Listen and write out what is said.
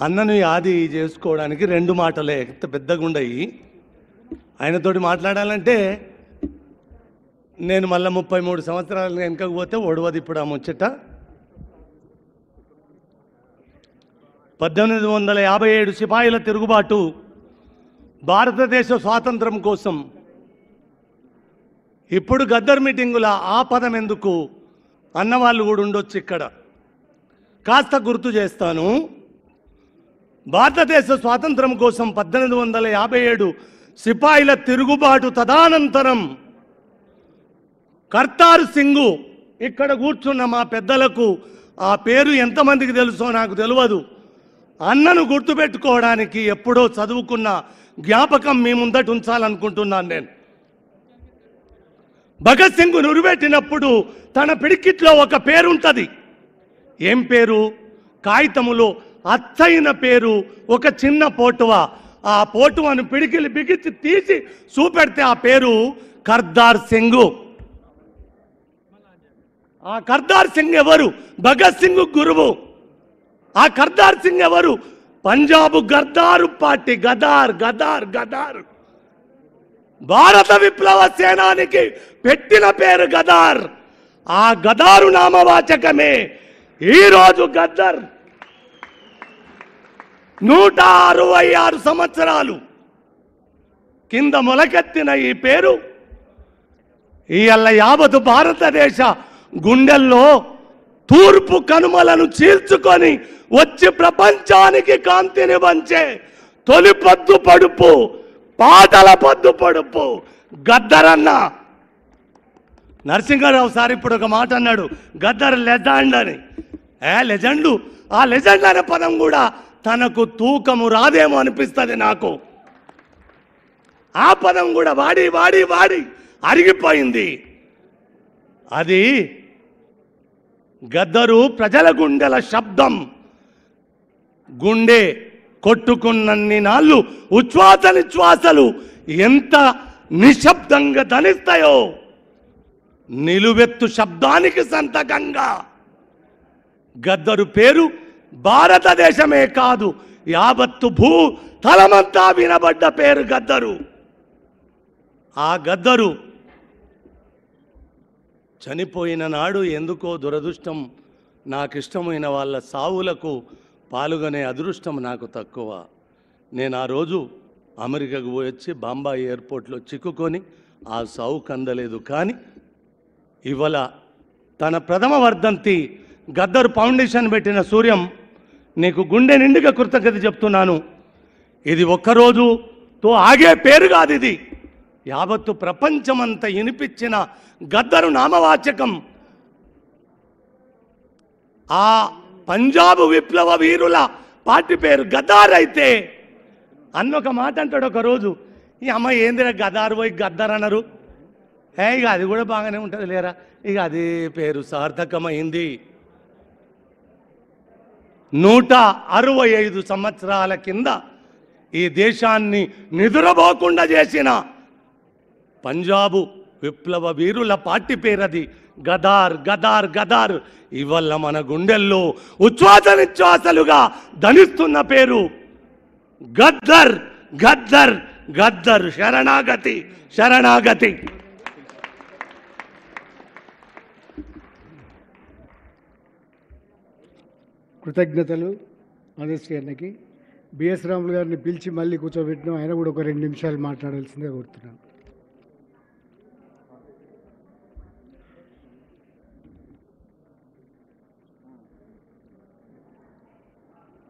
అన్నను యాది చేసుకోవడానికి రెండు మాటలే ఎంత పెద్దగుండయి. ఆయనతోటి మాట్లాడాలంటే నేను మళ్ళీ 33 సంవత్సరాలు వెనకకు పోతే ఒడవది ఇప్పుడు ఆ ముచ్చట. 1857 సిపాయిల తిరుగుబాటు, భారతదేశ స్వాతంత్రం కోసం. ఇప్పుడు గద్దర్ మీటింగుల ఆ పదం ఎందుకు అన్నవాళ్ళు కూడా ఉండొచ్చు ఇక్కడ. కాస్త గుర్తు చేస్తాను. భారతదేశ స్వాతంత్రం కోసం 1857 సిపాయిల తిరుగుబాటు తదనంతరం కర్తార్ సింగ్, ఇక్కడ కూర్చున్న మా పెద్దలకు ఆ పేరు ఎంతమందికి తెలుసో నాకు తెలియదు, అన్నను గుర్తుపెట్టుకోవడానికి ఎప్పుడో చదువుకున్న జ్ఞాపకం మీ ముందట ఉంచాలనుకుంటున్నాను నేను. భగత్ సింగ్ నురిపెట్టినప్పుడు తన పిడికిట్లో ఒక పేరు ఉంటుంది. ఏం పేరు? కాగితములో అచ్చైన పేరు, ఒక చిన్న పోటువ. ఆ పోటువను పిడికిలి బిగించి తీసి చూపెడితే ఆ పేరు కర్తార్ సింగ్. ఆ కర్తార్ సింగ్ ఎవరు? భగత్ సింగ్ గురువు. ఆ కర్తార్ సింగ్ ఎవరు? పంజాబ్ గద్దారు పార్టీ, గదార్ గదార్ గదార్, భారత విప్లవ సేనానికి పెట్టిన పేరు గదార్. ఆ గదారు నామవాచకమే ఈరోజు గద్దర్. 166 సంవత్సరాలు కింద మొలకెత్తిన ఈ పేరు ఇవాళ యావత్ భారతదేశ గుండెల్లో తూర్పు కనుమలను చీల్చుకొని వచ్చి ప్రపంచానికి కాంతిని వంచే తొలి పొద్దు పడుపు, పాటల పొద్దు పడుపు గద్దరన్న. నరసింహారావు సార్ ఇప్పుడు ఒక మాట అన్నాడు, గద్దర్ లెజెండ్ అని. లెజెండు, ఆ లెజెండ్ అనే పదం కూడా తనకు తూకము రాదేమో అనిపిస్తుంది నాకు. ఆ పదం కూడా వాడి వాడి వాడి అరిగిపోయింది. అది గద్దరు ప్రజల గుండెల శబ్దం. గుండె కొట్టుకున్నన్ని నాళ్ళు ఉచ్ఛ్వాస నిశ్వాసలు ఎంత నిశ్శబ్దంగా ధనిస్తాయో, నిలువెత్తు శబ్దానికి సంతకంగా గద్దరు పేరు భారతదేశమే కాదు యావత్తు భూ తలమంతా వినబడ్డ పేరు గద్దరు. ఆ గద్దరు చనిపోయిన నాడు ఎందుకో దురదృష్టం, నాకు ఇష్టమైన వాళ్ళ సావులకు పాల్గొనే అదృష్టం నాకు తక్కువ. నేను ఆ రోజు అమెరికాకు పోయి వచ్చి బాంబాయి ఎయిర్పోర్ట్లో చిక్కుకొని ఆ సావుకు అందలేదు. కానీ ఇవాళ తన ప్రథమ వర్ధంతి గద్దరు ఫౌండేషన్ పెట్టిన సూర్యం, నీకు గుండె నిండుగా కృతజ్ఞత చెప్తున్నాను. ఇది ఒక్కరోజుతో ఆగే పేరు కాదు, ఇది యావత్తు ప్రపంచమంతా వినిపించిన గద్దరు నామవాచకం. ఆ పంజాబ్ విప్లవ వీరుల పార్టీ పేరు గదార్ అయితే అన్నొక మాట అంటాడు ఒకరోజు, ఈ అమ్మ ఏందిరా గదారు పోయి గద్దర్ అన్నారు. ఇక అది కూడా బాగానే ఉంటుంది లేరా, ఇక అదే పేరు సార్థకమైంది. 165 సంవత్సరాల కింద ఈ దేశాన్ని నిద్రపోకుండా చేసిన పంజాబు విప్లవ వీరుల పార్టీ పేరది గదార్ గదార్ గదార్. ఇవల్ల మన గుండెల్లో ఉచ్ఛ్వాస నిశ్వాసలుగా ధనిస్తున్న పేరు గద్దర్ గద్దర్ గద్దర్. శరణాగతి శరణాగతి. కృతజ్ఞతలు ఆదేశ్ గారికి. బిఎస్ రాములు గారిని పిలిచి మళ్ళీ కూర్చోబెట్టినాం. ఆయన కూడా ఒక 2 నిమిషాలు మాట్లాడాల్సిందే కోరుతున్నాను.